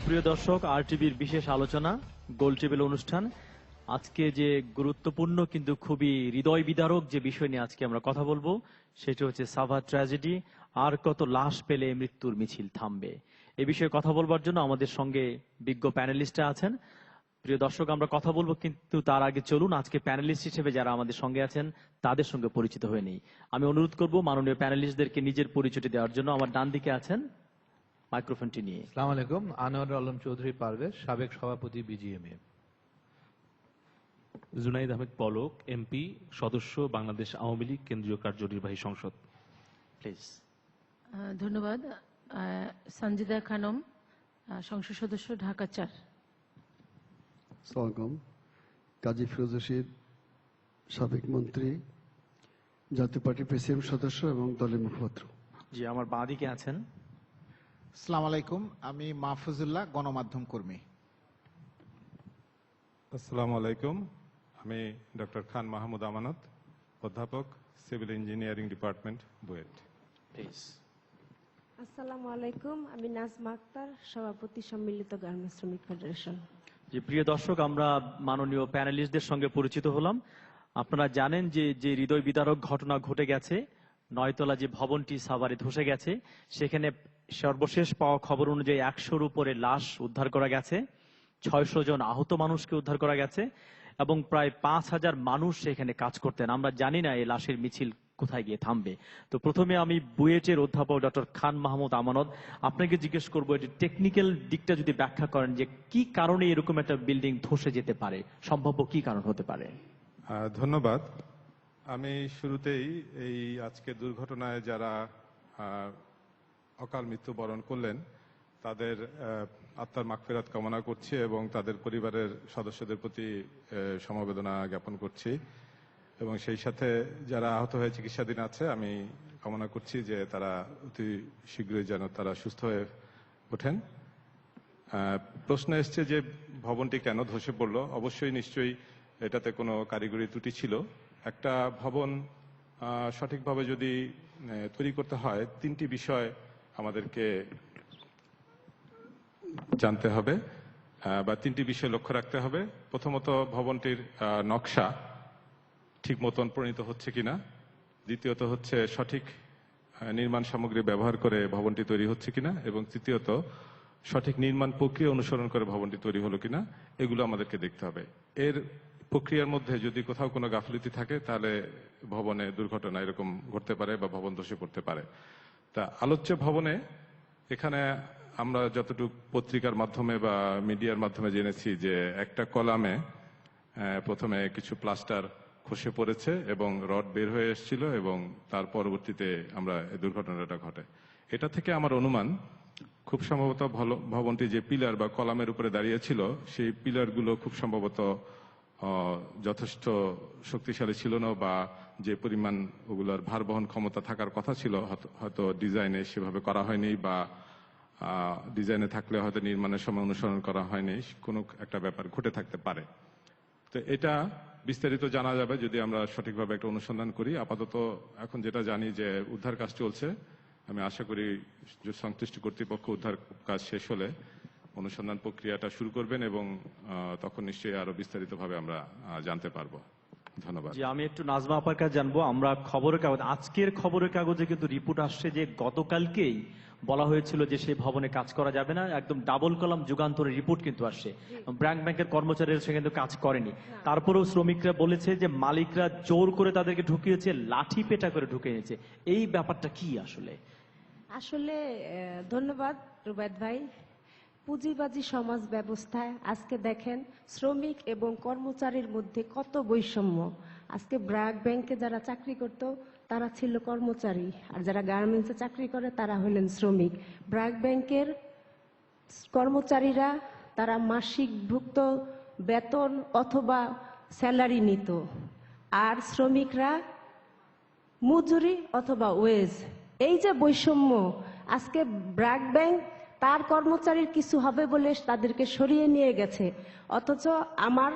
সুপ্রিয় দর্শক, আরটিভির বিশেষ আলোচনা গোল টেবিল অনুষ্ঠান। আজকে যে গুরুত্বপূর্ণ কিন্তু খুবই হৃদয় বিদারক যে বিষয় নিয়ে আজকে আমরা কথা বলবো সেটা হচ্ছে সাভা ট্র্যাজেডি। আর কত লাশ পেলে মৃত্যুর মিছিল থামবে, এ বিষয়ে কথা বলবার জন্য আমাদের সঙ্গে বিজ্ঞ প্যানেলিস্টরা আছেন। প্রিয় দর্শক, আমরা কথা বলবো, কিন্তু তার আগে চলুন আজকে প্যানেলিস্ট হিসেবে যারা আমাদের সঙ্গে আছেন তাদের সঙ্গে পরিচিত হয়ে নেই। আমি অনুরোধ করব মাননীয় প্যানেলিস্টদেরকে নিজের পরিচয়টি দেওয়ার জন্য। আমার ডান দিকে আছেন মাইক্রোফোনটি নিয়ে। আসসালামু আলাইকুম, আনোয়ার আলম চৌধুরী পারভেজ, সাবেক সভাপতি বিজিএমএ। জুনাইদ আহমেদ পলক, এমপি, সদস্য, বাংলাদেশ আওয়ামী লীগ কেন্দ্রীয় কার্যনির্বাহী সংসদ। প্লিজ। ধন্যবাদ। সঞ্জিদা খানম, সংসদ সদস্য, ঢাকা ৪। আসসালামু কাজী ফিরোজ রশিদ, সাবেক মন্ত্রী, জাতীয় পার্টির প্রেসিডিয়াম সদস্য এবং দলের মুখপাত্র। জি, আমার বাঁ দিকে আছেন। আসসালামু আলাইকুম, আমি মাহফুজুল্লাহ, গণমাধ্যম কর্মী। আসসালামু আলাইকুম, আমি ডক্টর খান মাহমুদ আমানত, অধ্যাপক, civil engineering department, BUET. Please. আসসালামু আলাইকুম, আমি নাজমা আক্তার, সভাপতি, সম্মিলিত গার্মেন্টস শ্রমিক ফেডারেশন। যে প্রিয় দর্শক, আমরা মাননীয় প্যানেলিস্টদের সঙ্গে পরিচিত হলাম। আপনারা জানেন যে হৃদয় বিদারক ঘটনা ঘটে গেছে, 9তলা যে ভবনটি সাভারে ধসে গেছে, সেখানে সর্বশেষ পাওয়া খবর অনুযায়ী 100-র উপরে লাশ উদ্ধার করা গেছে, 600 জন আহত মানুষকে উদ্ধার করা গেছে এবং প্রায় 5000 মানুষ সেখানে কাজ করতেন। আমরা জানি না এই লাশের মিছিল কোথায় গিয়ে থামবে। তো প্রথমে আমি বুয়েটের অধ্যাপক ডক্টর খান মাহমুদ আমানত, আপনাকে জিজ্ঞেস করবো, এটি টেকনিক্যাল দিকটা যদি ব্যাখ্যা করেন যে কি কারণে এরকম একটা বিল্ডিং ধসে যেতে পারে, সম্ভাব্য কি কারণ হতে পারে। ধন্যবাদ। আমি শুরুতেই এই আজকের দুর্ঘটনায় যারা অকাল মৃত্যুবরণ করলেন তাদের আত্মার মাগফিরাত কামনা করছি এবং তাদের পরিবারের সদস্যদের প্রতি সমবেদনা জ্ঞাপন করছি এবং সেই সাথে যারা আহত হয়ে চিকিৎসাধীন আছে আমি কামনা করছি যে তারা অতি শীঘ্রই যেন তারা সুস্থ হয়ে ওঠেন। প্রশ্ন এসছে যে ভবনটি কেন ধসে পড়লো। অবশ্যই নিশ্চয়ই এটাতে কোনো কারিগরি ত্রুটি ছিল। একটা ভবন সঠিকভাবে যদি তৈরি করতে হয় 3টি বিষয় আমাদেরকে জানতে হবে বা 3টি বিষয় লক্ষ্য রাখতে হবে। প্রথমত, ভবনটির নকশা ঠিক মতন প্রণীত হচ্ছে কিনা। দ্বিতীয়ত হচ্ছে সঠিক নির্মাণ সামগ্রী ব্যবহার করে ভবনটি তৈরি হচ্ছে কিনা এবং তৃতীয়ত সঠিক নির্মাণ প্রক্রিয়া অনুসরণ করে ভবনটি তৈরি হলো কিনা, এগুলো আমাদেরকে দেখতে হবে। এর প্রক্রিয়ার মধ্যে যদি কোথাও কোনো গাফিলতি থাকে তাহলে ভবনে দুর্ঘটনা এরকম ঘটতে পারে বা ভবন ধসে পড়তে পারে। তা আলোচ্য ভবনে এখানে আমরা যতটুকু পত্রিকার মাধ্যমে বা মিডিয়ার মাধ্যমে জেনেছি যে একটা কলামে প্রথমে কিছু প্লাস্টার খসে পড়েছে এবং রড বের হয়ে এসেছিল এবং তার পরবর্তীতে আমরা এই দুর্ঘটনাটা ঘটে। এটা থেকে আমার অনুমান খুব সম্ভবত ভবনটি যে পিলার বা কলামের উপরে দাঁড়িয়েছিল সেই পিলারগুলো খুব সম্ভবত যথেষ্ট শক্তিশালী ছিল না বা যে পরিমাণ ওগুলোর ভার বহন ক্ষমতা থাকার কথা ছিল হয়তো ডিজাইনে সেভাবে করা হয়নি বা ডিজাইনে থাকলে হয়তো নির্মাণের সময় অনুসরণ করা হয়নি, কোনো একটা ব্যাপার ঘটে থাকতে পারে। তো এটা বিস্তারিত জানা যাবে যদি আমরা সঠিকভাবে একটা অনুসন্ধান করি। আপাতত এখন যেটা জানি যে উদ্ধার কাজ চলছে। আমি আশা করি যে সংশ্লিষ্ট কর্তৃপক্ষ উদ্ধার কাজ শেষ হলে অনুসন্ধান প্রক্রিয়াটা শুরু করবেন এবং তখন নিশ্চয়ই আরো বিস্তারিতভাবে আমরা জানতে পারবো। ধন্যবাদ। জি, আমি একটু নাজমা আপার কাছে জানবো। আমরা খবরের কাগজ, আজকের খবরের কাগজে কিন্তু রিপোর্ট আসছে যে গতকালকেই বলা হয়েছিল যে সেই ভবনে কাজ করা যাবে না, একদম ডাবল কলাম যুগান্তরের রিপোর্ট কিন্তু আসছে। ব্যাংকের কর্মচারীরা সে কিন্তু কাজ করেনি, তারপরেও শ্রমিকরা বলেছে যে মালিকরা জোর করে তাদেরকে ঢুকিয়েছে, লাঠি পেটা করে ঢুকে নিয়েছে। এই ব্যাপারটা কি আসলে? আসলে ধন্যবাদ রুবায়েত ভাই। পুঁজিবাজি সমাজ ব্যবস্থায় আজকে দেখেন শ্রমিক এবং কর্মচারীর মধ্যে কত বৈষম্য। আজকে ব্র্যাক ব্যাংকে যারা চাকরি করত তারা ছিল কর্মচারী, আর যারা গার্মেন্টসে চাকরি করে তারা হলেন শ্রমিক। ব্র্যাক ব্যাংকের কর্মচারীরা তারা মাসিক ভুক্ত বেতন অথবা স্যালারি নিত, আর শ্রমিকরা মজুরি অথবা ওয়েজ। এই যে বৈষম্য, আজকে ব্র্যাক ব্যাংক তার কর্মচারীর কিছু হবে বলে তাদেরকে সরিয়ে নিয়ে গেছে, অথচ আমার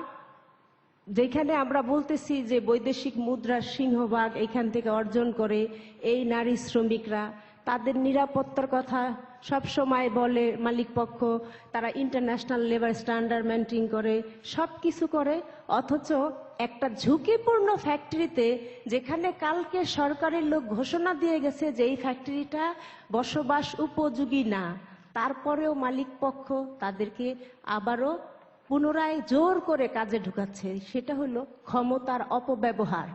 যেখানে আমরা বলতেছি যে বৈদেশিক মুদ্রার সিংহভাগ এখান থেকে অর্জন করে এই নারী শ্রমিকরা, তাদের নিরাপত্তার কথা সব সময় বলে মালিক পক্ষ তারা ইন্টারন্যাশনাল লেবার স্ট্যান্ডার্ড মেনটেন করে, সব কিছু করে, অথচ একটা ঝুঁকিপূর্ণ ফ্যাক্টরিতে যেখানে কালকে সরকারের লোক ঘোষণা দিয়ে গেছে যে এই ফ্যাক্টরিটা বসবাস উপযোগী না, তারপরেও মালিক পক্ষ তাদেরকে আবারও পুনরায় জোর করে কাজে ঢুকাচ্ছে। সেটা হলো ক্ষমতার অপব্যবহার।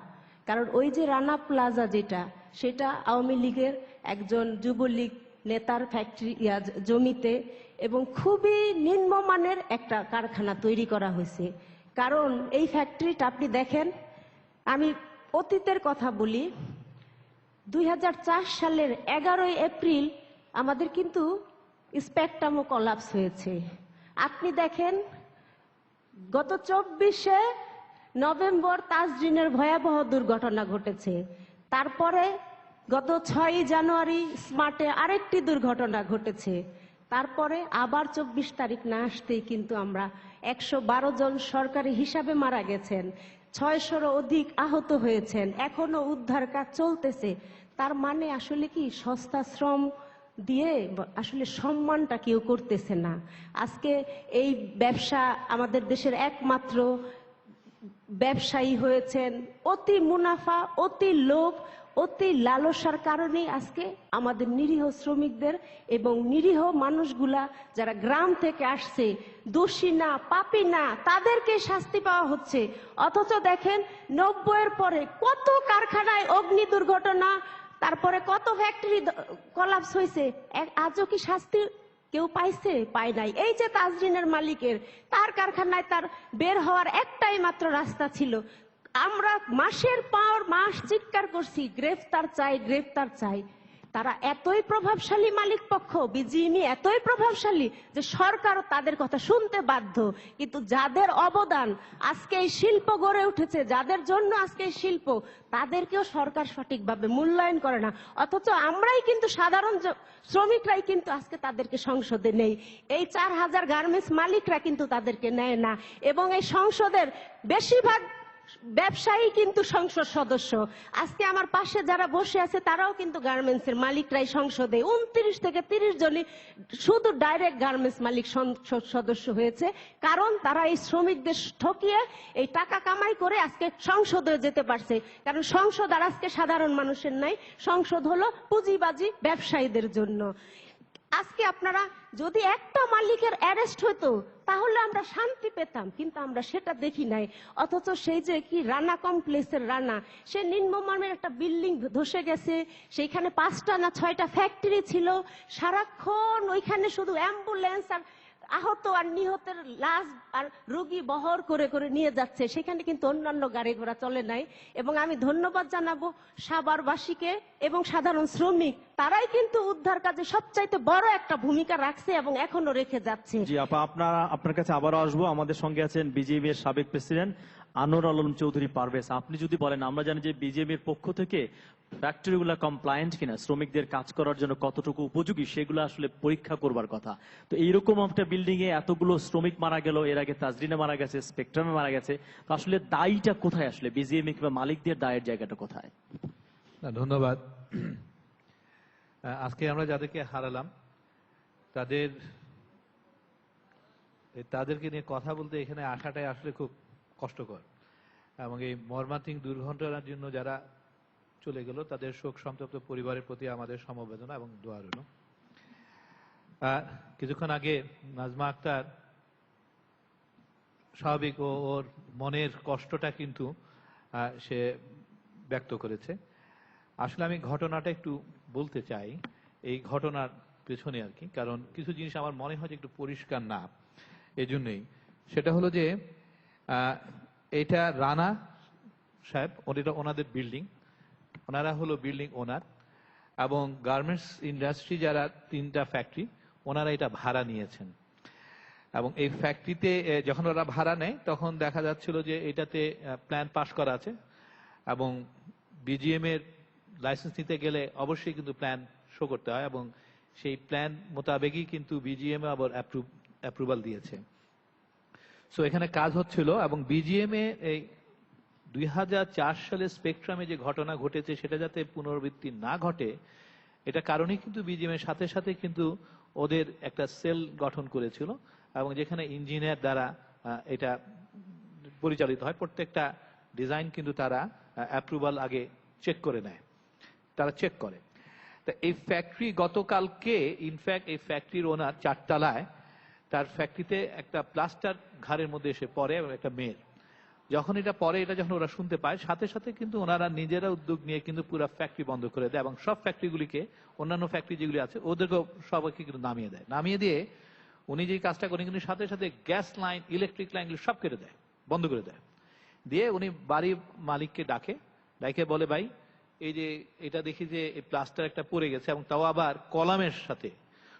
কারণ ওই যে রানা প্লাজা যেটা, সেটা আওয়ামী লীগের একজন যুবলীগ নেতার ফ্যাক্টরি জমিতে, এবং খুবই নিম্নমানের একটা কারখানা তৈরি করা হয়েছে। কারণ এই ফ্যাক্টরিটা আপনি দেখেন, আমি অতীতের কথা বলি, 2004 সালের 11 এপ্রিল আমাদের কিন্তু স্পেকট্রামও কলাপস হয়েছে। আপনি দেখেন গত 24 নভেম্বর তাজরিনের ভয়াবহ দুর্ঘটনা ঘটেছে। তারপরে গত 6 জানুয়ারি স্মার্টে আরেকটি দুর্ঘটনা ঘটেছে। তারপরে আবার 24 তারিখ না আসতেই কিন্তু আমরা 112 জন সরকারি হিসাবে মারা গেছেন, 600-র অধিক আহত হয়েছেন, এখনো উদ্ধার কাজ চলতেছে। তার মানে আসলে কি সস্তা শ্রম দিয়ে আসলে সম্মানটা কেউ করতেছে না। আজকে এই ব্যবসা আমাদের দেশের একমাত্র ব্যবসায়ী হয়েছেন অতি মুনাফা, অতি লোভ, অতি লালসার কারণেই আজকে আমাদের নিরীহ শ্রমিকদের এবং নিরীহ মানুষগুলা যারা গ্রাম থেকে আসছে, দোষী না, পাপী না, তাদেরকে শাস্তি পাওয়া হচ্ছে। অথচ দেখেন 90-এর পরে কত কারখানায় অগ্নি দুর্ঘটনা, তারপরে কত ফ্যাক্টরি কলাপস হয়েছে, আজও কি শাস্তি কেউ পাইছে? পায় নাই। এই যে তাজরিনের মালিকের, তার কারখানায় তার বের হওয়ার একটাই মাত্র রাস্তা ছিল। আমরা মাসের পর মাস চিৎকার করছি গ্রেফতার চাই, গ্রেফতার চাই। তারা এতই প্রভাবশালী মালিক পক্ষ, বিজিএমই এতই প্রভাবশালী যে সরকারও তাদের কথা শুনতে বাধ্য। কিন্তু যাদের অবদান আজকে এই শিল্প গড়ে উঠেছে, যাদের জন্য আজকে এই শিল্প, তাদেরকেও সরকার সঠিকভাবে মূল্যায়ন করে না। অথচ আমরাই কিন্তু সাধারণ শ্রমিকরাই কিন্তু আজকে তাদেরকে সংসদে নেই। এই 4000 গার্মেন্টস মালিকরা কিন্তু তাদেরকে নেয় না, এবং এই সংসদের বেশিরভাগ ব্যবসায়ী কিন্তু সংসদ সদস্য। আজকে আমার পাশে যারা বসে আছে তারাও কিন্তু গার্মেন্টসের মালিকরাই সংসদে 29 থেকে 30 জনই শুধু ডাইরেক্ট গার্মেন্টস মালিক সংসদ সদস্য হয়েছে। কারণ তারা এই শ্রমিকদের ঠকিয়ে এই টাকা কামাই করে আজকে সংসদে যেতে পারছে। কারণ সংসদ আর আজকে সাধারণ মানুষের নাই, সংসদ হলো পুঁজিবাজি ব্যবসায়ীদের জন্য। আজকে আপনারা যদি একটা মালিকের অ্যারেস্ট হতো তাহলে আমরা শান্তি পেতাম, কিন্তু আমরা সেটা দেখি নাই। অথচ সেই যে কি রানা কমপ্লেক্সের রানা, সে নিম্নমানের একটা বিল্ডিং ধসে গেছে, সেইখানে 5টা না 6টা ফ্যাক্টরি ছিল, সারাক্ষণ ওইখানে শুধু অ্যাম্বুলেন্স আর আহত আর নিহতের লাশ আর রোগী বহর করে করে নিয়ে যাচ্ছে, সেখানে কিন্তু অন্যান্য গাড়ি ঘোড়া চলে নাই। এবং আমি ধন্যবাদ জানাবো সাভারবাসীকে এবং সাধারণ শ্রমিক, তারাই কিন্তু উদ্ধার কাজে সবচাইতে বড় একটা ভূমিকা রাখছে এবং এখনো রেখে যাচ্ছে। জি আপা, আপনার কাছে আবারও আসবো। আমাদের সঙ্গে আছেন বিজেপি এর সাবেক প্রেসিডেন্ট আনোয়ার আলম চৌধুরী পারভেজ। আপনি যদি বলেন, আমরা জানি যে বিজেপি এর পক্ষ থেকে ফ্যাক্টরিগুলো কমপ্লায়েন্ট কিনা, শ্রমিকদের কাজ করার জন্য কতটুকু উপযোগী সেগুলো আসলে পরীক্ষা করবার কথা। তো এইরকম একটা বিল্ডিং এ এতগুলো শ্রমিক মারা গেল, এর আগে তাজরিনে মারা গেছে, স্পেকট্রামে মারা গেছে, তো আসলে দায়ীটা কোথায়? আসলে বিজেপি কিংবা মালিকদের দায়ের জায়গাটা কোথায়? ধন্যবাদ। আজকে আমরা যাদেরকে হারালাম তাদেরকে নিয়ে কথা বলতে এখানে আসাটাই আসলে খুব কষ্টকর, এবং এই মর্মান্তিক দুর্ঘটনার জন্য যারা চলে গেল তাদের শোক সন্তপ্ত পরিবারের প্রতি আমাদের সমবেদনা এবং দোয়া রইল। কিছুক্ষণ আগে নাজমা আক্তার স্বাভাবিক ওর মনের কষ্টটা কিন্তু সে ব্যক্ত করেছে। আসলে আমি ঘটনাটা একটু বলতে চাই, এই ঘটনার পেছনে আর কি, কারণ কিছু জিনিস আমার মনে হয় যে একটু পরিষ্কার না, এই জন্যই। সেটা হলো যে এটা রানা সাহেব, এটা ওনাদের বিল্ডিং, ওনারা হলো বিল্ডিং ওনার, এবং গার্মেন্টস ইন্ডাস্ট্রি যারা 3টা ফ্যাক্টরি, ওনারা এটা ভাড়া নিয়েছেন। এবং এই ফ্যাক্টরিতে যখন ওরা ভাড়া নেয় তখন দেখা যাচ্ছিল যে এটাতে প্ল্যান পাস করা আছে, এবং বিজিএম এর লাইসেন্স নিতে গেলে অবশ্যই কিন্তু প্ল্যান শো করতে হয়, এবং সেই প্ল্যান মোতাবেকই কিন্তু বিজিএম আবার অ্যাপ্রুভাল দিয়েছে। সো এখানে কাজ হচ্ছিল, এবং বিজিএম এ এই 2004 সালে স্পেকট্রামে যে ঘটনা ঘটেছে সেটা যাতে পুনরাবৃত্তি না ঘটে, এটা কারণে কিন্তু বিজিএম এর সাথে সাথে কিন্তু ওদের একটা সেল গঠন করেছিল এবং যেখানে ইঞ্জিনিয়ার দ্বারা এটা পরিচালিত হয়। প্রত্যেকটা ডিজাইন কিন্তু তারা অ্যাপ্রুভাল আগে চেক করে নেয়, তারা চেক করে। তা এই ফ্যাক্টরি গতকালকে ইনফ্যাক্ট এই ফ্যাক্টরির ওনার 4 তলায় তার ফ্যাক্টরিতে একটা প্লাস্টার ঘাড়ের মধ্যে এসে পড়ে এবং একটা মেয়ের যখন এটা পরে, এটা যখন ওরা শুনতে পায় সাথে সাথে কিন্তু ওনারা নিজেরা উদ্যোগ নিয়ে কিন্তু পুরো ফ্যাক্টরি বন্ধ করে দেয় এবং সব ফ্যাক্টরিগুলিকে, অন্যান্য ফ্যাক্টরি যেগুলি আছে ওদেরকেও সবাইকে কিন্তু নামিয়ে দেয়। নামিয়ে দিয়ে উনি যে কাজটা করেন কিন্তু সাথে সাথে গ্যাস লাইন, ইলেকট্রিক লাইনগুলি সব কেটে দেয়, বন্ধ করে দেয়। দিয়ে উনি বাড়ির মালিককে ডাকে বলে, ভাই এই যে এটা দেখি যে এই প্লাস্টার একটা পড়ে গেছে এবং তাও আবার কলামের সাথে,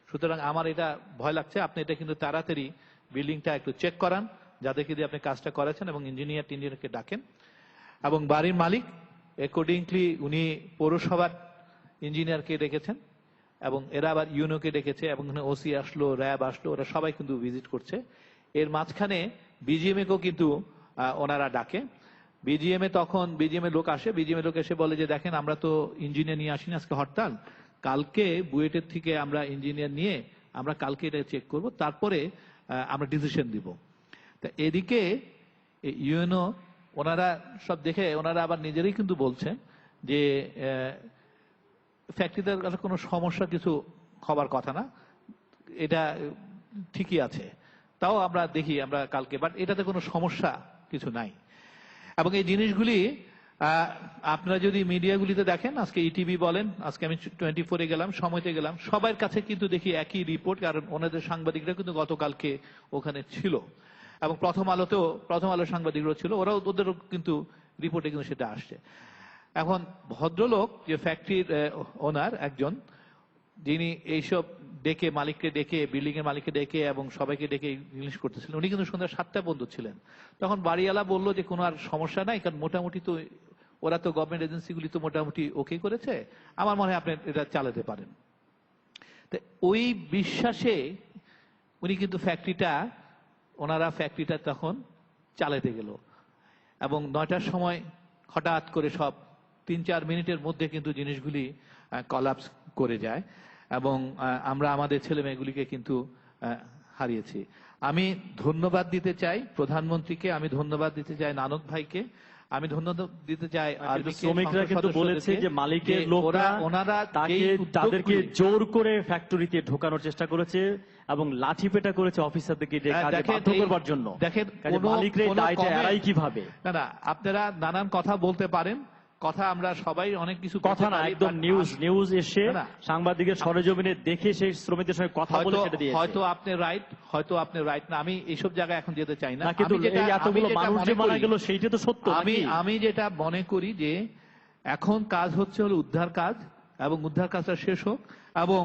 সুতরাং আমার এটা ভয় লাগছে, আপনি এটা কিন্তু তাড়াতাড়ি বিল্ডিংটা একটু চেক করান, যাদেরকে দিয়ে আপনি কাজটা করেছেন এবং ইঞ্জিনিয়ারকে ডাকেন। এবং বাড়ির মালিক অ্যাকর্ডিংলি উনি পৌরসভার ইঞ্জিনিয়ারকে ডেকেছেন এবং এরা আবার ইউনোকে ডেকেছে এবং ওসি আসলো, র্যাব আসলো, ওরা সবাই কিন্তু ভিজিট করছে। এর মাঝখানে বিজিএমএ কেও কিন্তু ওনারা ডাকে। বিজিএমএ লোক আসে, বিজিএমএ লোক এসে বলে যে দেখেন আমরা তো ইঞ্জিনিয়ার নিয়ে আসিনি, আজকে হরতাল, কালকে বুয়েটের থেকে আমরা ইঞ্জিনিয়ার নিয়ে আমরা কালকে এটা চেক করব, তারপরে আমরা ডিসিশন দিব। তা এদিকে ইউএনও ওনারা সব দেখে ওনারা আবার নিজেরাই কিন্তু বলছেন যে ফ্যাক্টরিতে কোনো সমস্যা কিছু হবার কথা না, এটা ঠিকই আছে, তাও আমরা দেখি আমরা কালকে, বাট এটাতে কোনো সমস্যা কিছু নাই। এবং এই জিনিসগুলি আপনারা যদি মিডিয়াগুলিতে দেখেন, আজকে ইটিভি বলেন, আজকে আমি 24-এ গেলাম, সময়তে গেলাম, সবার কাছে কিন্তু দেখি একই রিপোর্ট, কারণ ওনাদের সাংবাদিকরা কিন্তু গতকালকে ওখানে ছিল এবং প্রথম আলোর সাংবাদিকরা ছিল, ওদেরও কিন্তু রিপোর্টে কিন্তু সেটা আসছে। এখন ভদ্রলোক যে ফ্যাক্টরির ওনার একজন, যিনি এইসব ডেকে মালিককে ডেকে, বিল্ডিং এর মালিককে ডেকে এবং সবাইকে ডেকে জিনিস করতেছিলেন, উনি কিন্তু সন্ধ্যা 7টায় বন্ধ ছিলেন। তখন বাড়িওয়ালা বললো যে কোনো আর সমস্যা নাই, কারণ মোটামুটি তো ওরা তো গভর্নমেন্ট এজেন্সিগুলি তো মোটামুটি ওকে করেছে, আমার মনে হয় আপনি এটা চালাতে পারেন। তো ওই বিশ্বাসে উনি কিন্তু ওনারা ফ্যাক্টরিটা তখন চালাতে গেল এবং 9টার সময় হঠাৎ করে সব 3-4 মিনিটের মধ্যে কিন্তু জিনিসগুলি কলাপস করে যায় এবং আমরা আমাদের ছেলে মেয়েগুলিকে কিন্তু হারিয়েছি। আমি ধন্যবাদ দিতে চাই প্রধানমন্ত্রীকে, আমি ধন্যবাদ দিতে চাই নানক ভাইকে, আমি ধন্যবাদ দিতে চাই শ্রমিকরা কিন্তু বলেছে যে মালিকের লোকরা তাদেরকে জোর করে ফ্যাক্টরিতে ঢোকানোর চেষ্টা করেছে এবং লাঠিপেটা করেছে অফিসারদেরকে কাজে বাধ্য করবার জন্য। দেখেন মালিকরা এই দায়টা এড়ায় কিভাবে? না, আপনারা নানান কথা বলতে পারেন, কথা আমরা সবাই অনেক কিছু কথা না, একদম নিউজ এসে সাংবাদিকের সরেজমিনে দেখে সেই শ্রমিকদের সঙ্গে কথা বলে সেটা দিয়েছে। হয়তো আপনি রাইট না, আমি এইসব জায়গায় এখন যেতে চাই না। কিন্তু এতগুলো মানুষ যে মারা গেল সেইটা তো সত্য। আমি যেটা মনে করি যে এখন কাজ হচ্ছে হলো উদ্ধার কাজ এবং উদ্ধার কাজটা শেষ হোক এবং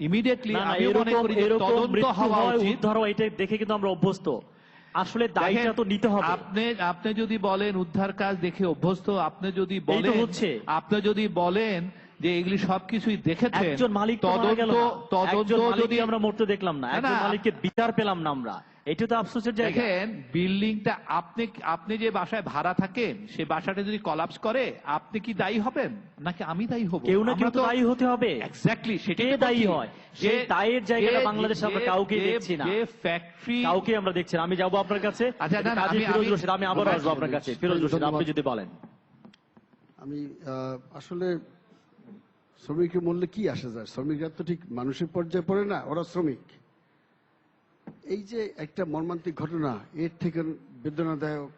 ইমিডিয়েটলি আমি মনে করি যে তদন্ত হওয়া উচিত। উদ্ধার এটা দেখে কিন্তু আমরা অভ্যস্ত, আসলে দায়টা তো নিতে হবে। আপনি যদি বলেন উদ্ধার কাজ দেখে অভ্যস্ত, আপনি যদি বলেন যে এগুলি সবকিছুই দেখেছেন, একজন মালিক তদন্ত যদি আমরা মরতে দেখলাম না, একজন মালিককে বিচার পেলাম না আমরা, এটা তো আফসোসের জায়গা। দেখেন বিল্ডিংটা আপনি যে বাসায় ভাড়া থাকেন সেই বাসাটা যদি কলাপস করে আপনি কি দায়ী হবেন নাকি আমি দায়ী হব? কেউ না কেউ তো দায়ী হতে হবে। এক্স্যাক্টলি, সেটাই দায়ী হয়। সেই দায়ের জায়গাটা বাংলাদেশে আমরা কাউকে দেখছি না, কাউকে আমরা দেখছি না। আমি যাবো আপনার কাছে, ফিরোজ রশিদ, আমি আবার আসবো আপনার কাছে। ফিরোজ রশিদ, আপনি যদি বলেন। আমি আসলে শ্রমিকের মূল্যে কি আসে যায়, শ্রমিকরা তো ঠিক মানুষের পর্যায়ে পড়ে না, ওরা শ্রমিক। এই যে একটা মর্মান্তিক ঘটনা, এর থেকে বেদনাদায়ক,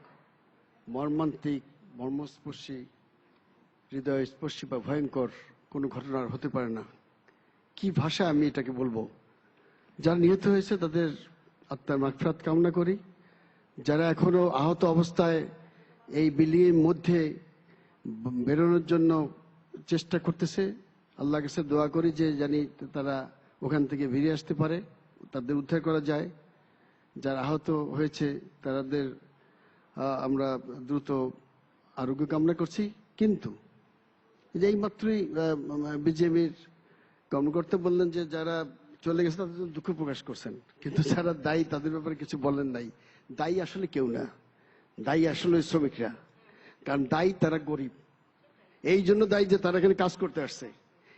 মর্মান্তিক, মর্মস্পর্শী, হৃদয়স্পর্শী বা ভয়ঙ্কর কোনো ঘটনা হতে পারে না। কি ভাষা আমি এটাকে বলবো? যারা নিহত হয়েছে তাদের আত্মার মাগফিরাত কামনা করি। যারা এখনো আহত অবস্থায় এই বিল্ডিংয়ের মধ্যে বেরোনোর জন্য চেষ্টা করতেছে, আল্লাহর কাছে দোয়া করি যে জানি তারা ওখান থেকে বেরিয়ে আসতে পারে, তাদের উদ্ধার করা যায়। যারা আহত হয়েছে তাদের আমরা দ্রুত আরোগ্য কামনা করছি। কিন্তু এই মাত্রই বিজেপির কর্মকর্তা বললেন যে যারা চলে গেছে তাদের দুঃখ প্রকাশ করছেন, কিন্তু যারা দায়ী তাদের ব্যাপারে কিছু বলেন নাই। দায়ী আসলে কেউ না, দায়ী আসলে শ্রমিকরা। কারণ দায়ী তারা গরিব, এই জন্য দায়ী যে তারা এখানে কাজ করতে আসছে।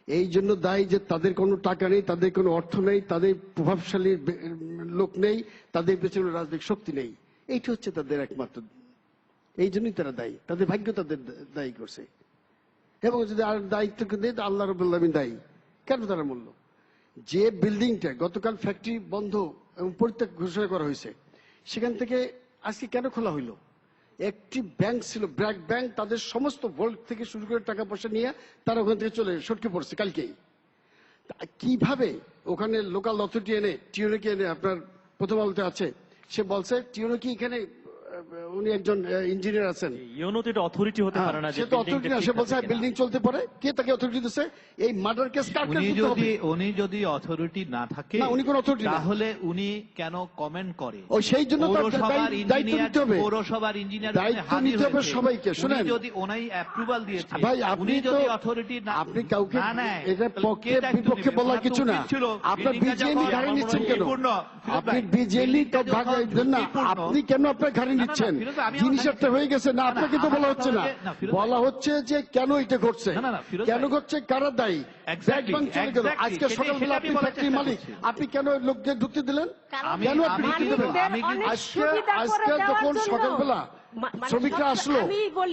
এই জন্য দায়ী যে তাদের কোনো টাকা নেই, তাদের কোনো অর্থ নেই, তাদের প্রভাবশালী লোক নেই, তাদের পেছনে রাজনৈতিক শক্তি নেই। এইটা হচ্ছে তাদের একমাত্র, এই জন্যই তারা দায়ী, তাদের ভাগ্য তাদের দায়ী করছে। এবং যদি আর দায়িত্ব দেয় আল্লাহ রাব্বুল আলামিন দায়ী। কেন তারা মূল্য? যে বিল্ডিংটা গতকাল ফ্যাক্টরি বন্ধ এবং পরিত্যাগ ঘোষণা করা হয়েছে, সেখান থেকে আজকে কেন খোলা হইলো? একটি ব্যাংক ছিল, ব্র্যাক ব্যাংক, তাদের সমস্ত ভোল্ট থেকে শুরু করে টাকা পয়সা নিয়ে তারা ওখান থেকে চলে সটকে পড়ছে কালকেই। কিভাবে ওখানে লোকাল অথরিটি এনে টিউনোকে এনে, আপনার প্রথম আলোতে আছে, সে বলছে টিউনো কি এখানে, উনি একজন ইঞ্জিনিয়ার আছেন, ইউনো তো এটা অথরিটি হতে পারে না, সে তো অথরিটি না, সে বলছে বিল্ডিং চলতে পারে। কে তাকে অথরিটি দিচ্ছে? এই মার্ডার কেস উনি যদি অথরিটি না থাকে, উনি কোন অথরিটি না, তাহলে উনি কেন কমেন্ট করে? ও সেই জন্য দায়িত্ব নিতে হবে, পৌরসভার ইঞ্জিনিয়ার দায়িত্ব নিতে হবে সবাইকে। শুনেন, যদি ওনাই অ্যাপ্রুভাল দিয়েছে, ভাই আপনি যদি অথরিটি না, আপনি কাউকে এটা পক্ষে বিপক্ষে বলার কিছু না। আপনার বিজেপি ঘাড়ে নিচ্ছেন কেন? আপনি বিজেপি তো ভাগের জন্য আপনি কেন আপনার ঘাড়ে নিচ্ছেন? জিনিস একটা হয়ে গেছে না, আপনাকে তো বলা হচ্ছে না, বলা হচ্ছে যে কেন এটা ঘটছে, কেন ঘটছে, কারা দায়ী। চলে গেল আজকে সকালবেলা, আপনি ফ্যাক্টরি মালিক, আপনি কেন লোকদের ঢুকতে দিলেন? কেন আপনি ঢুকতে দেবেন? আজকে যখন সকালবেলা শ্রমিকরা আসলো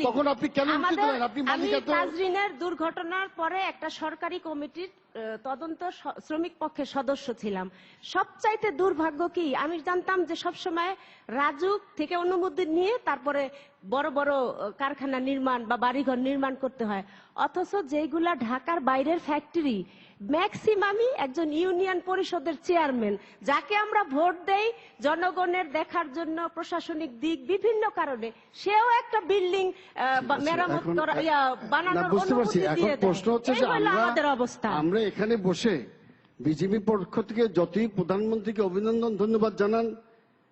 তখন আপনি কেন ঢুকতে দিলেন? আপনি মালিক। তাজরিনের দুর্ঘটনার পরে একটা সরকারি কমিটির তদন্ত শ্রমিক পক্ষের সদস্য ছিলাম। সবচাইতে দুর্ভাগ্য কি, আমি জানতাম যে সবসময় রাজুক থেকে অনুমতি নিয়ে তারপরে বড় বড় কারখানা নির্মাণ বা বাড়িঘর নির্মাণ করতে হয়, অথচ যেগুলা ঢাকার বাইরের ফ্যাক্টরি ম্যাক্সিমামই একজন ইউনিয়ন পরিষদের চেয়ারম্যান, যাকে আমরা ভোট দেই জনগণের দেখার জন্য, প্রশাসনিক দিক বিভিন্ন কারণে, সেও একটা বিল্ডিং মেরামত করা বানানোর অনুমতি দিয়ে দেয়। প্রশ্ন হচ্ছে যে আমাদের অবস্থা, আমরা এখানে বসে বিজেপি পক্ষ থেকে যতই প্রধানমন্ত্রীকে অভিনন্দন ধন্যবাদ জানান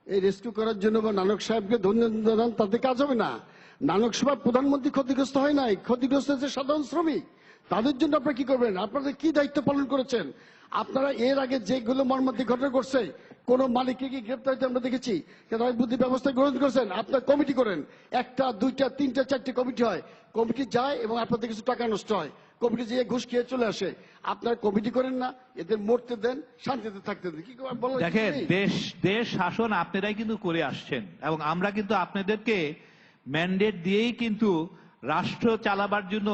এই রেস্কিউ করার জন্য, বা নানক সাহেবকে ধন্যবাদ জানান, তাতে কাজ হবে না। নানক সভা প্রধানমন্ত্রী ক্ষতিগ্রস্ত হয় নাই, ক্ষতিগ্রস্ত হচ্ছে সাধারণ শ্রমিক। তাদের জন্য আপনারা কি করবেন? আপনাদের কি দায়িত্ব পালন করেছেন? আপনারা এর আগে যেগুলো মর্মান্তিক ঘটনা ঘটছে, কোন মালিককে কি গ্রেপ্তার হইতে আমরা দেখেছি? রায় বুদ্ধি ব্যবস্থা গ্রহণ করেছেন। আপনার কমিটি করেন, একটা দুইটা তিনটা চারটে কমিটি হয়, কমিটি যায় এবং আপনাদের কিছু টাকা নষ্ট হয়, কমিটি যেয়ে ঘুষ খেয়ে চলে আসে। আপনার কমিটি করেন না, এদের মরতে দেন, শান্তিতে থাকতে দেন। কি বলেন? দেখেন, দেশ শাসন আপনারাই কিন্তু করে আসছেন, এবং আমরা কিন্তু আপনাদেরকে ম্যান্ডেট দিয়েই কিন্তু রাষ্ট্র চালাবার জন্য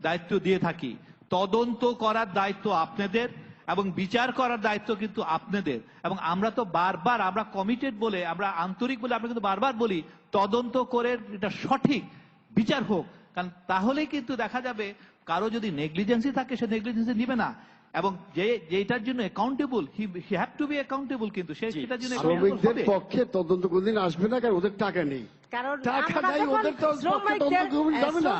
দায়িত্ব দিয়ে থাকি। তদন্ত করার দায়িত্ব আপনাদের এবং বিচার করার দায়িত্ব কিন্তু আপনাদের। এবং আমরা তো বারবার, আমরা কমিটেড বলে, আমরা আন্তরিক বলে আমরা কিন্তু বারবার বলি তদন্ত করে এটা সঠিক বিচার হোক, কারণ তাহলেই কিন্তু দেখা যাবে কারো যদি নেগলিজেন্সি থাকে সে নেগলিজেন্সি নিবে না, এবং যেটার জন্য accountable, he have to B accountable, কিন্তু সেটার জন্য শ্রমিকদের পক্ষে তদন্ত কোনদিন আসবে না, কারণ ওদের টাকা নেই। কারণ টাকা নাই ওদের, তো যাবে না।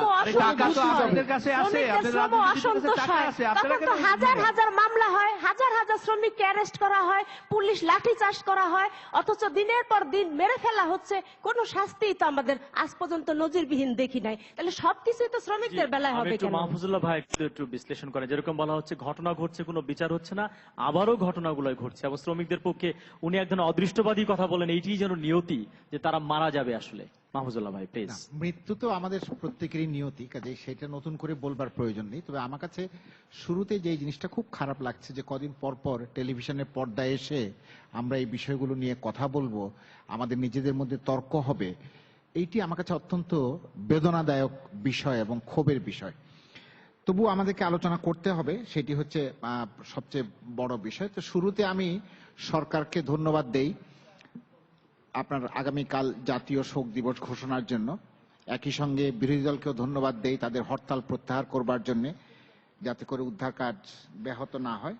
হাজার হাজার মামলা হয়, হাজার হাজার শ্রমিককে অ্যারেস্ট করা হয়, পুলিশ লাঠিচার্জ করা হয়, অথচ দিনের পর দিন মেরে ফেলা হচ্ছে, কোনো শাস্তি তো আমাদের আজ পর্যন্ত নজিরবিহীন দেখি নাই। তাহলে সবকিছুই তো শ্রমিকদের বেলায় হবে কেন? মাহফুজুল্লাহ ভাই একটু বিশ্লেষণ করেন। যেরকম বলা হচ্ছে ঘটনা ঘটছে, কোনো বিচার হচ্ছে না, আবারও ঘটনাগুলো ঘটছে, এবং শ্রমিকদের পক্ষে উনি একজন অদৃষ্টবাদী কথা বলেন, এইটি যেন নিয়তি যে তারা মারা যাবে। আসলে মাহফুজুল্লাহ ভাই প্লিজ। মৃত্যু তো আমাদের প্রত্যেকেরই নিয়তি, কাজে সেটা নতুন করে বলবার প্রয়োজন নেই। তবে আমার কাছে শুরুতে যে জিনিসটা খুব খারাপ লাগছে, যে কদিন পর পর টেলিভিশনের পর্দায় এসে আমরা এই বিষয়গুলো নিয়ে কথা বলবো, আমাদের নিজেদের মধ্যে তর্ক হবে, এইটি আমার কাছে অত্যন্ত বেদনাদায়ক বিষয় এবং ক্ষোভের বিষয়। তবু আমাদেরকে আলোচনা করতে হবে, সেটি হচ্ছে সবচেয়ে বড় বিষয়। তো শুরুতে আমি সরকারকে ধন্যবাদ দেই আপনার আগামীকাল জাতীয় শোক দিবস ঘোষণার জন্য। একই সঙ্গে বিরোধী দলকেও ধন্যবাদ দেই তাদের হরতাল প্রত্যাহার করবার জন্য, যাতে করে উদ্ধার কাজ ব্যাহত না হয়।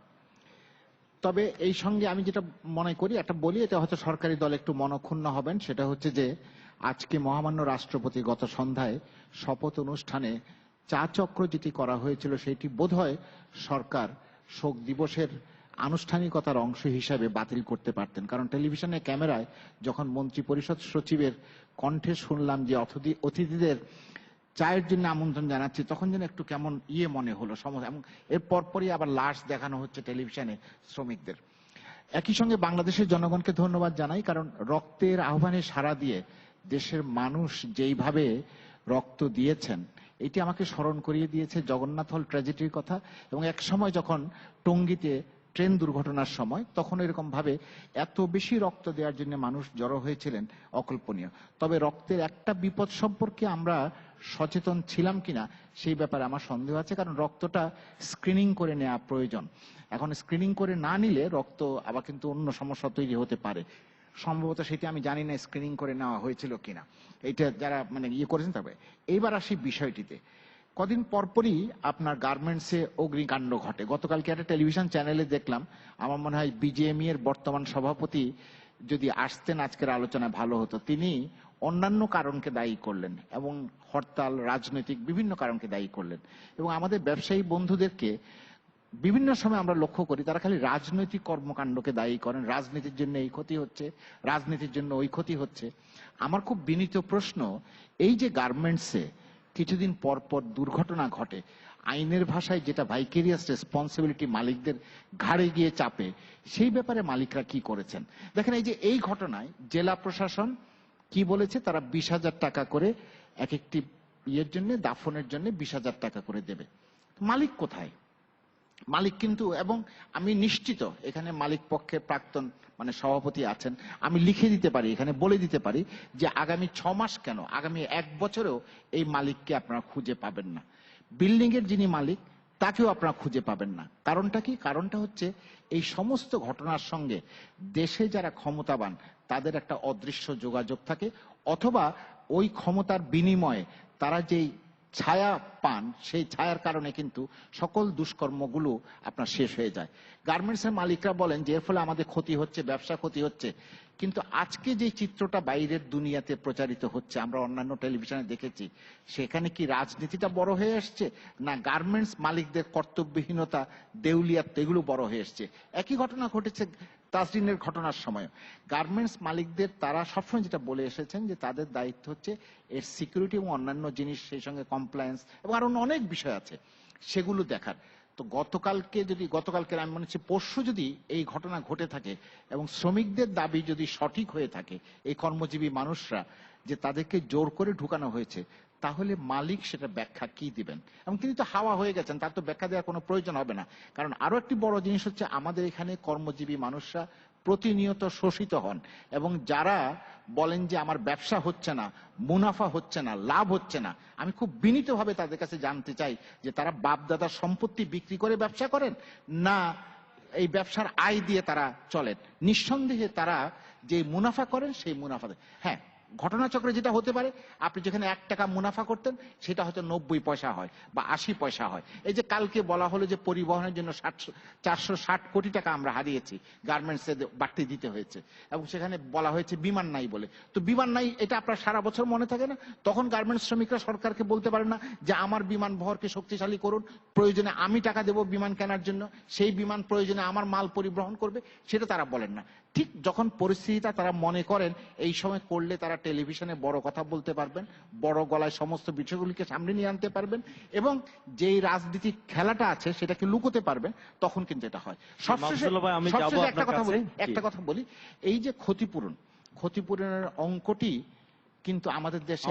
তবে এই সঙ্গে আমি যেটা মনে করি, একটা বলি, এটা হয়তো সরকারি দল একটু মনক্ষুণ্ণ হবেন, সেটা হচ্ছে যে আজকে মহামান্য রাষ্ট্রপতি গত সন্ধ্যায় শপথ অনুষ্ঠানে চা চক্র যেটি করা হয়েছিল, সেটি বোধহয় সরকার শোক দিবসের আনুষ্ঠানিকতার অংশ হিসাবে বাতিল করতে পারতেন। কারণ টেলিভিশনের ক্যামেরায় যখন মন্ত্রী পরিষদ সচিবের কণ্ঠে শুনলাম যে অতিথিদের চায়ের জন্য আমন্ত্রণ জানাচ্ছি, তখন যেন একটু কেমন মনে হলো সমস্যা। এবং এর পরপরই আবার লাশ দেখানো হচ্ছে টেলিভিশনে শ্রমিকদের। একই সঙ্গে বাংলাদেশের জনগণকে ধন্যবাদ জানাই, কারণ রক্তের আহ্বানে সাড়া দিয়ে দেশের মানুষ যেইভাবে রক্ত দিয়েছেন, এটি আমাকে স্মরণ করিয়ে দিয়েছে জগন্নাথ হল ট্র্যাজেডির কথা, এবং এক সময় যখন টঙ্গীতে ট্রেন দুর্ঘটনার সময় তখন এরকম ভাবে এত বেশি রক্ত দেওয়ার জন্য মানুষ জড়ো হয়েছিলেন, অকল্পনীয়। তবে রক্তের একটা বিপদ সম্পর্কে আমরা সচেতন ছিলাম কিনা সেই ব্যাপারে আমার সন্দেহ আছে, কারণ রক্তটা স্ক্রিনিং করে নেওয়া প্রয়োজন। এখন স্ক্রিনিং করে না নিলে রক্ত আবার কিন্তু অন্য সমস্যা তৈরি হতে পারে। সম্ভবত সেটি আমি জানি না স্ক্রিনিং করে নেওয়া হয়েছিল কিনা, এটা যারা মানে করেছেন। তবে এইবার আসি বিষয়টিতে। কদিন পরপরই আপনার গার্মেন্টসে অগ্নিকাণ্ড ঘটে। গতকালকে একটা টেলিভিশন চ্যানেলে দেখলাম, আমার মনে হয় বিজেএমই এর বর্তমান সভাপতি যদি আসতেন আজকের আলোচনায় ভালো হতো। তিনি অন্যান্য কারণকে দায়ী করলেন এবং হরতাল, রাজনৈতিক বিভিন্ন কারণকে দায়ী করলেন, এবং আমাদের ব্যবসায়ী বন্ধুদেরকে বিভিন্ন সময় আমরা লক্ষ্য করি তারা খালি রাজনৈতিক কর্মকাণ্ডকে দায়ী করেন, রাজনীতির জন্য এই ক্ষতি হচ্ছে, রাজনীতির জন্য ওই ক্ষতি হচ্ছে। আমার খুব বিনীত প্রশ্ন, এই যে গার্মেন্টসে কিছুদিন পর পর দুর্ঘটনা ঘটে, আইনের ভাষায় যেটা ভাইকেরিয়াস রেসপন্সিবিলিটি মালিকদের ঘাড়ে গিয়ে চাপে, সেই ব্যাপারে মালিকরা কি করেছেন? দেখেন, এই যে এই ঘটনায় জেলা প্রশাসন কি বলেছে, তারা 20,000 টাকা করে এক একটি ইয়ের জন্য, দাফনের জন্য 20,000 টাকা করে দেবে। মালিক কোথায়? মালিক কিন্তু, এবং আমি নিশ্চিত এখানে মালিক পক্ষের প্রাক্তন মানে সভাপতি আছেন, আমি লিখে দিতে পারি, এখানে বলে দিতে পারি যে আগামী 6 মাস কেন, আগামী 1 বছরেও এই মালিককে আপনারা খুঁজে পাবেন না। বিল্ডিং এর যিনি মালিক তাকেও আপনারা খুঁজে পাবেন না। কারণটা কি? কারণটা হচ্ছে এই সমস্ত ঘটনার সঙ্গে দেশে যারা ক্ষমতাবান তাদের একটা অদৃশ্য যোগাযোগ থাকে, অথবা ওই ক্ষমতার বিনিময়ে তারা যেই ছায়া পান, সেই ছায়ার কারণে কিন্তু সকল দুষ্কর্মগুলো আপনার শেষ হয়ে যায়। গার্মেন্টসের মালিকরা বলেন যে এর ফলে আমাদের ক্ষতি হচ্ছে, ব্যবসা ক্ষতি হচ্ছে, কিন্তু আজকে যে চিত্রটা বাইরের দুনিয়াতে প্রচারিত হচ্ছে, আমরা অন্যান্য টেলিভিশনে দেখেছি, সেখানে কি রাজনীতিটা বড় হয়ে আসছে, না গার্মেন্টস মালিকদের কর্তব্যহীনতা, দেউলিয়াত, এগুলো বড় হয়ে আসছে? একই ঘটনা ঘটেছে তাজরিনের ঘটনার সময়। গার্মেন্টস মালিকদের তারা সবসময় যেটা বলে এসেছেন যে তাদের দায়িত্ব হচ্ছে এর সিকিউরিটি এবং অন্যান্য জিনিস, সেই সঙ্গে কমপ্লায়েন্স এবং আরো অনেক বিষয় আছে, সেগুলো দেখার। তো গতকালকে আমি মনে হচ্ছে পরশু যদি এই ঘটনা ঘটে থাকে এবং শ্রমিকদের দাবি যদি সঠিক হয়ে থাকে, এই কর্মজীবী মানুষরা যে তাদেরকে জোর করে ঢুকানো হয়েছে, তাহলে মালিক সেটা ব্যাখ্যা কি দিবেন? এবং তিনি তো হাওয়া হয়ে গেছেন, তার তো ব্যাখ্যা দেওয়ার কোনো প্রয়োজন হবে না। কারণ আরো একটি বড় জিনিস হচ্ছে, আমাদের এখানে কর্মজীবী মানুষরা প্রতিনিয়ত শোষিত হন, এবং যারা বলেন যে আমার ব্যবসা হচ্ছে না, মুনাফা হচ্ছে না, লাভ হচ্ছে না, আমি খুব বিনীতভাবে তাদের কাছে জানতে চাই যে তারা বাপ দাদার সম্পত্তি বিক্রি করে ব্যবসা করেন, না এই ব্যবসার আয় দিয়ে তারা চলেন? নিঃসন্দেহে তারা যে মুনাফা করেন সেই মুনাফা, হ্যাঁ, ঘটনাচক্রে যেটা হতে পারে, আপনি যেখানে 1 টাকা মুনাফা করতেন সেটা হয়তো 90 পয়সা হয় বা 80 পয়সা হয়। এই যে কালকে বলা হলো যে পরিবহনের জন্য 460 কোটি টাকা আমরা হারিয়েছি, গার্মেন্টসে বাড়তি দিতে হয়েছে, এবং সেখানে বলা হয়েছে বিমান নাই বলে। তো বিমান নাই, এটা আপনার সারা বছর মনে থাকে না? তখন গার্মেন্টস শ্রমিকরা সরকারকে বলতে পারে না যে আমার বিমান বহরকে শক্তিশালী করুন, প্রয়োজনে আমি টাকা দেব বিমান কেনার জন্য, সেই বিমান প্রয়োজনে আমার মাল পরিবহন করবে? সেটা তারা বলেন না। ঠিক যখন পরিস্থিতিটা তারা মনে করেন এই সময় করলে তারা টেলিভিশনে বড় কথা বলতে পারবেন, বড় গলায় সমস্ত বিষয়গুলিকে সামনে নিয়ে আনতে পারবেন, এবং যেই রাজনীতিক খেলাটা আছে সেটাকে লুকোতে পারবেন, তখন কিন্তু এটা হয়। সবশেষে একটা কথা বলি, এই যে ক্ষতিপূরণের অঙ্কটি কিন্তু আমাদের দেশে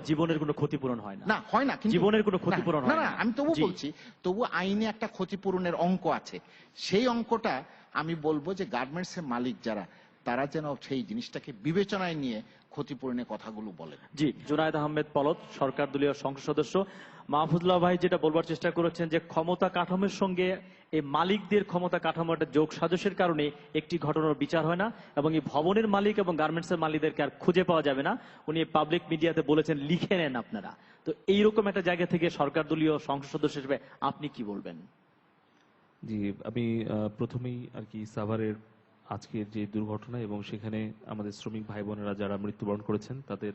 জীবনের কোনো ক্ষতিপূরণ হয় না, হয় না, জীবনের কোনো ক্ষতিপূরণ হয় না। আমি তবু বলছি, তবু আইনে একটা ক্ষতিপূরণের অঙ্ক আছে। সেই অঙ্কটা আমি বলবো যে গার্মেন্টসের মালিক যারা, তারা যেন সেই জিনিসটাকে বিবেচনায় নিয়ে ক্ষতিপূরণের কথাগুলো বলেন। জি, জুনায়েদ আহমেদ পলক, সরকার দলীয় সংসদ সদস্য। মাহফুজুল্লাহ ভাই যেটা বলবার চেষ্টা করেছেন যে ক্ষমতা কাঠামোর সঙ্গে এই মালিকদের ক্ষমতা কাঠামো একটা যোগ সাজসের কারণে একটি ঘটনার বিচার হয় না, এবং এই ভবনের মালিক এবং গার্মেন্টসের মালিকদেরকে আর খুঁজে পাওয়া যাবে না। উনি পাবলিক মিডিয়াতে বলেছেন লিখে নেন আপনারা। তো এইরকম একটা জায়গা থেকে সরকার দলীয় সংসদ সদস্য হিসেবে আপনি কি বলবেন? জি, আমি প্রথমেই আর কি সাভারের আজকের যে দুর্ঘটনা এবং সেখানে আমাদের শ্রমিক ভাই বোনেরা যারা মৃত্যুবরণ করেছেন তাদের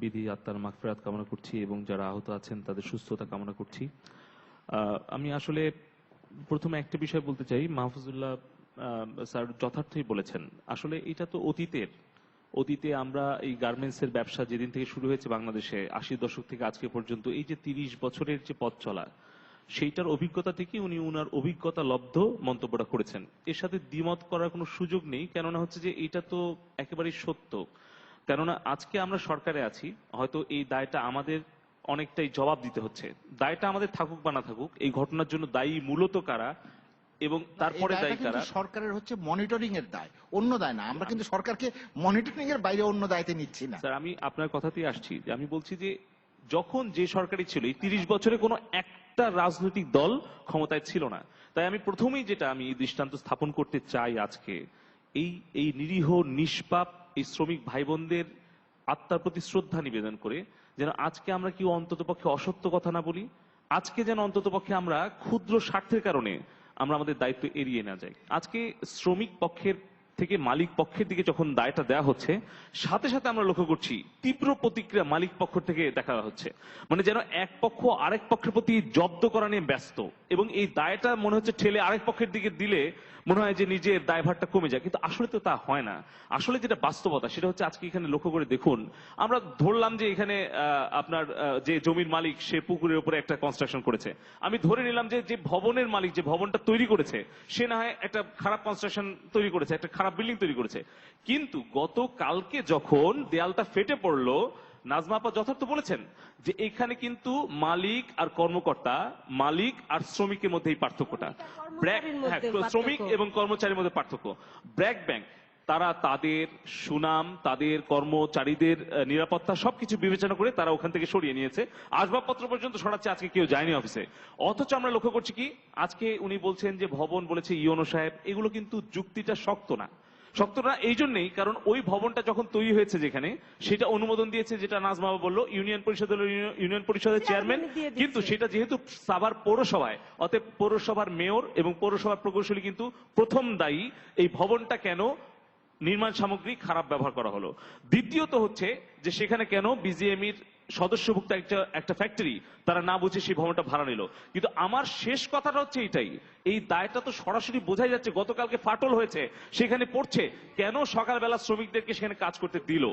বিধি আত্মার মাগফিরাত কামনা করছি, এবং যারা আহত আছেন তাদের সুস্থতা কামনা করছি। আমি আসলে প্রথমে একটা বিষয় বলতে চাই, মাহফুজুল্লাহ স্যার যথার্থই বলেছেন। আসলে এটা তো অতীতে আমরা এই গার্মেন্টসের ব্যবসা যেদিন থেকে শুরু হয়েছে বাংলাদেশে 80 দশক থেকে আজকে পর্যন্ত, এই যে 30 বছরের যে পথ চলা, সেইটার অভিজ্ঞতা থেকে উনি উনার অভিজ্ঞতা লব্ধ মন্তব্যটা করেছেন। এর সাথে দ্বিমত করার কোনো সুযোগ নেই, কেননা হচ্ছে যে এটা তো একেবারেই সত্য। কেননা আজকে আমরা সরকারে আছি, হয়তো এই দায়টা আমাদের অনেকটাই জবাব দিতে হচ্ছে। দায়টা আমাদের থাকুক বা না থাকুক, এই ঘটনার জন্য দায়ী মূলত কারা এবং তারপরে এই দায়টা দায়ী কারা। কিন্তু সরকারের হচ্ছে মনিটরিং এর দায়, অন্য দায় না। আমরা কিন্তু সরকারকে মনিটরিং এর বাইরে অন্য দায়িত্বে নিচ্ছি না। স্যার আমি আপনার কথাতেই আসছি, যে আমি বলছি যে যখন যে সরকারই ছিল এই 30 বছরে কোনো একটা রাজনৈতিক দল ক্ষমতায় ছিল না। তাই আমি প্রথমেই যেটা আমি দৃষ্টান্ত স্থাপন করতে চাই আজকে, এই নিরীহ নিষ্পাপ এই শ্রমিক ভাই বোনদের আত্মার প্রতি শ্রদ্ধা নিবেদন করে যেন আজকে আমরা কি অন্তত পক্ষে অসত্য কথা না বলি, আজকে যেন অন্তত পক্ষে আমরা ক্ষুদ্র স্বার্থের কারণে আমরা আমাদের দায়িত্ব এড়িয়ে না যাই। আজকে শ্রমিক পক্ষের থেকে মালিক পক্ষের দিকে যখন দায়টা দেওয়া হচ্ছে, সাথে সাথে আমরা লক্ষ্য করছি তীব্র প্রতিক্রিয়া মালিক পক্ষ থেকে দেখা হচ্ছে। মানে যেন এক পক্ষ আরেক পক্ষের প্রতি জব্দ করা নিয়ে ব্যস্ত, এবং এই দায়টা মনে হচ্ছে ঠেলে আরেক পক্ষের দিকে দিলে মনে হয় যে নিজের দায়ভারটা কমে যায়, কিন্তু আসলে তো তা হয় না। আসলে যেটা বাস্তবতা সেটা হচ্ছে আজকে এখানে লক্ষ্য করে দেখুন, আমরা ধরলাম যে এখানে আপনার যে জমির মালিক সে পুকুরের উপরে একটা কনস্ট্রাকশন করেছে, আমি ধরে নিলাম যে ভবনের মালিক যে ভবনটা তৈরি করেছে সে না হয় একটা খারাপ কনস্ট্রাকশন তৈরি করেছে, একটা খারাপ বিল্ডিং তৈরি করেছে। কিন্তু গতকালকে যখন দেয়ালটা ফেটে পড়লো, নাজমা আপা যথার্থ বলেছেন যে এখানে কিন্তু মালিক আর কর্মকর্তা, মালিক আর শ্রমিকের মধ্যে এই পার্থক্যটা, শ্রমিক এবং কর্মচারীর মধ্যে পার্থক্য। ব্র্যাক ব্যাংক তারা তাদের সুনাম, তাদের কর্মচারীদের নিরাপত্তা সবকিছু বিবেচনা করে তারা ওখান থেকে সরিয়ে নিয়েছে, আসবাবপত্র পর্যন্ত সরাচ্ছে, আজকে কেউ যায়নি অফিসে। অথচ আমরা লক্ষ্য করছি কি আজকে উনি বলছেন যে ভবন বলেছে ইউনো সাহেব, এগুলো কিন্তু যুক্তিটা শক্ত না। শক্ত না এই জন্যই কারণ ওই ভবনটা যখন তৈরি হয়েছে যেখানে, সেটা অনুমোদন দিয়েছে, যেটা নাজমা বললো ইউনিয়ন পরিষদের চেয়ারম্যান, কিন্তু সেটা যেহেতু সাভার পৌরসভায়, অতএব পৌরসভার মেয়র এবং পৌরসভার প্রকৌশলী কিন্তু প্রথম দায়ী এই ভবনটা কেন নির্মাণ সামগ্রী খারাপ ব্যবহার করা হলো। দ্বিতীয়ত হচ্ছে যে সেখানে কেন বিজিএমইর সদস্যভুক্ত একটা ফ্যাক্টরি তারা না বুঝে সেই ভবনটা ভাড়া নিল। কিন্তু আমার শেষ কথাটা হচ্ছে এইটাই, এই দায়টা তো সরাসরি বোঝাই যাচ্ছে, গতকালকে ফাটল হয়েছে সেখানে পড়ছে, কেন সকালবেলা শ্রমিকদেরকে সেখানে কাজ করতে দিল।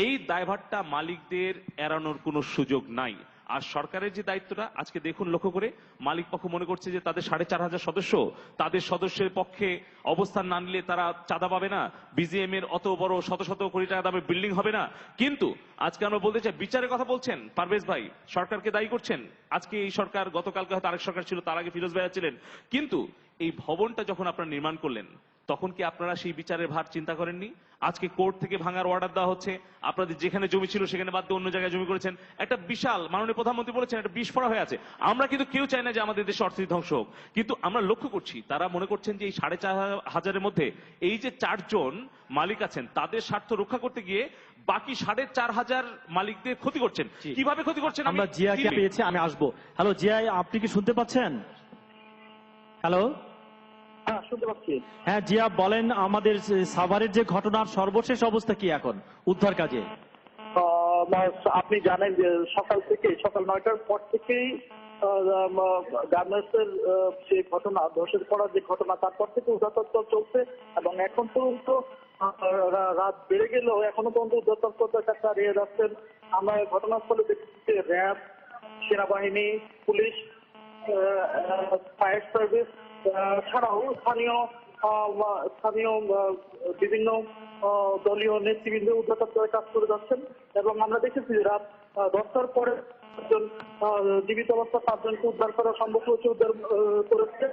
এই দায়ভারটা মালিকদের এড়ানোর কোনো সুযোগ নাই। আর সরকারের যে দায়িত্বটা আজকে দেখুন লক্ষ্য করে, মালিক পক্ষ মনে করছে যে তাদের 4,500 সদস্য, তাদের সদস্যের পক্ষে অবস্থান না নিলে তারা চাঁদা পাবে না, বিজিএম এর অত বড় শত শত কোটি টাকা দামের বিল্ডিং হবে না। কিন্তু আজকে আমরা বলতে চাই, বিচারের কথা বলছেন পারভেজ ভাই, সরকারকে দায়ী করছেন। আজকে এই সরকার, গতকালকে হয়তো আরেক সরকার ছিল, তার আগে ফিরোজ ভাইয়া ছিলেন, কিন্তু এই ভবনটা যখন আপনারা নির্মাণ করলেন তখন কি আপনারা সেই বিচারের ভার চিন্তা করেননি? আজকে কোর্ট থেকে ভাঙার অর্ডার দেওয়া হচ্ছে, আপনাদের যেখানে জমি ছিল সেখানে বাদ দিয়ে অন্য জায়গায় জমি করেছেন, একটা বিশাল, মাননীয় প্রধানমন্ত্রী বলেছেন একটা বিস্ফোরা হয়ে আছে। আমরা কিন্তু কেউ চাই না যে আমাদের দেশে অর্থনীতি ধ্বংস হোক, কিন্তু আমরা লক্ষ্য করছি তারা মনে করছেন যে এই 4,500 মধ্যে এই যে 4 জন মালিক আছেন তাদের স্বার্থ রক্ষা করতে গিয়ে বাকি 4,500 মালিকদের ক্ষতি করছেন। কিভাবে ক্ষতি করছেন? আমরা জিয়াকে পেয়েছি, আমি আসবো। হ্যালো জিয়া, আপনি কি শুনতে পাচ্ছেন? হ্যালো, শুনতে পাচ্ছি। হ্যাঁ জিয়া বলেন, আমাদের সাভারের যে ঘটনার সর্বশেষ অবস্থা কি এখন উদ্ধার কাজে? আপনি জানেন যে সকাল 9টার পর থেকেই গার্মেন্টস এর যে ঘটনা, ধসের পড়ার যে ঘটনা, তারপর থেকে উদ্ধারতৎপর চলছে এবং এখন পর্যন্ত রাত বেড়ে গেলেও এখনো পর্যন্ত উদ্ধারতৎপরতার কাছে হারিয়ে যাচ্ছেন। আমরা ঘটনাস্থলে দেখছি যে র্যাব, সেনাবাহিনী, পুলিশ, ফায়ার সার্ভিস ছাড়াও স্থানীয় বিভিন্ন দলীয় নেতৃবৃন্দ উদ্ধারতৎপরে কাজ করে যাচ্ছেন। এবং আমরা দেখেছি যে রাত 10টার পরে জীবিত অবস্থা 5 জনকে উদ্ধার করা সম্ভব হয়েছে, উদ্ধার করেছে।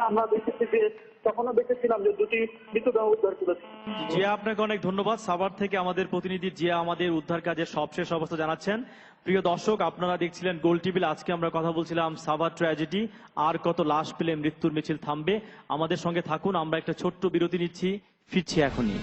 আমরা দেখেছি যে তখনও দেখেছিলাম যে 2টি মৃতদেহ উদ্ধার করেছে। জিয়া আপনাকে অনেক ধন্যবাদ। সাভার থেকে আমাদের প্রতিনিধি জিয়া আমাদের উদ্ধার কাজের সবশেষ অবস্থা জানাচ্ছেন। প্রিয় দর্শক, আপনারা দেখছিলেন গোল টিভি। আজকে আমরা কথা বলছিলাম সাভার ট্র্যাজেডি, আর কত লাশ পেলে মৃত্যুর মিছিল থামবে। আমাদের সঙ্গে থাকুন, আমরা একটা ছোট্ট বিরতি নিচ্ছি, ফিরছি এখনই।